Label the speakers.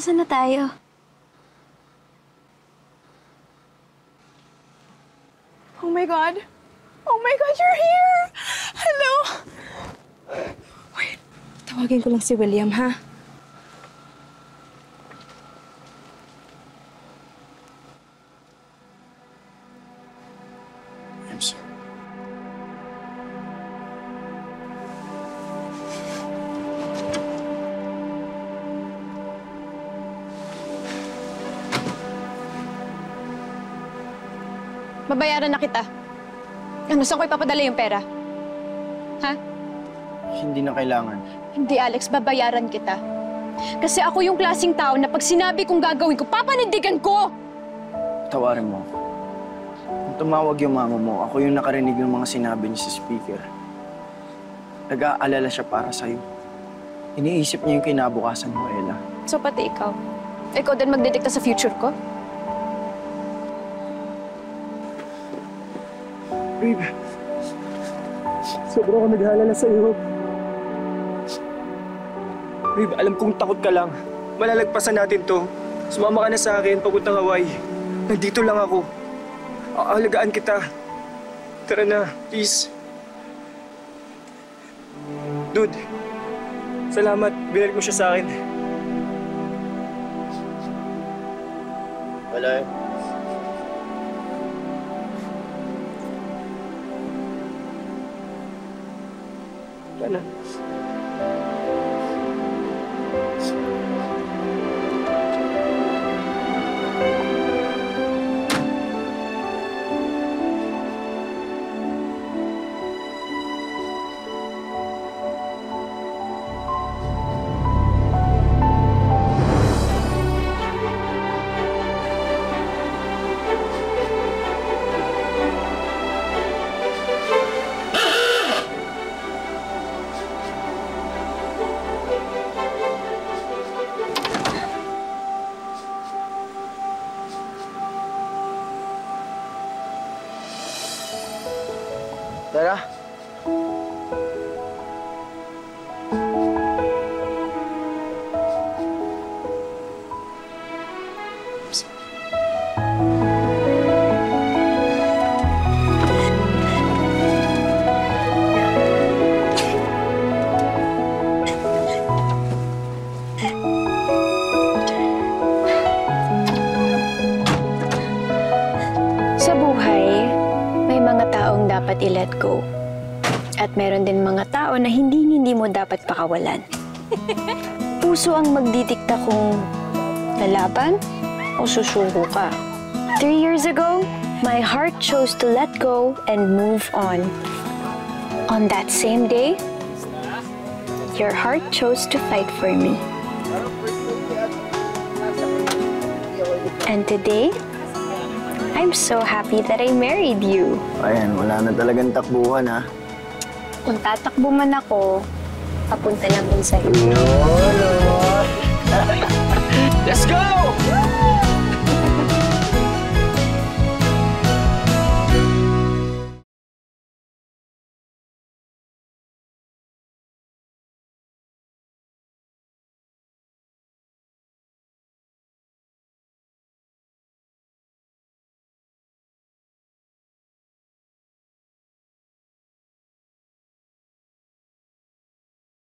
Speaker 1: Nasaan na tayo?
Speaker 2: Oh my God! Oh my God, you're here! Hello! Wait, tawagin ko lang si William, ha?
Speaker 3: Ems.
Speaker 4: Babayaran na kita. Ano, saan ko ipapadala yung pera? Ha?
Speaker 3: Hindi na kailangan.
Speaker 4: Hindi, Alex. Babayaran kita. Kasi ako yung klaseng tao na pag sinabi kong gagawin ko, papanindigan ko!
Speaker 3: Tawarin mo. Nung tumawag yung mama mo, ako yung nakarinig ng mga sinabi niya sa speaker. Nag-aalala siya para sa'yo. Iniisip niya yung kinabukasan mo, Ella.
Speaker 4: So, pati ikaw. Ikaw din magdidikta sa future ko?
Speaker 3: Babe, sobrang ako nag-aalala sa'yo. Babe, alam kong takot ka lang. Malalagpasan natin to. Sumama ka na sa akin papuntang Hawaii. Nandito lang ako. Aalagaan kita. Tara na, please. Dude, salamat. Binalik mo siya sa akin. Wala eh. Wala. Tara.
Speaker 1: Sa buhay, may mga taong dapat i-let go. At meron din mga tao na hindi mo dapat pakawalan. Puso ang magdidikta kung lalaban o susuko ka. 3 years ago, my heart chose to let go and move on. On that same day, your heart chose to fight for me. And today, I'm so happy that I married you.
Speaker 3: Ayan, wala na talagang takbuhan, ha?
Speaker 1: Kung tatakbo man ako, papunta lang din sa'yo.
Speaker 3: No.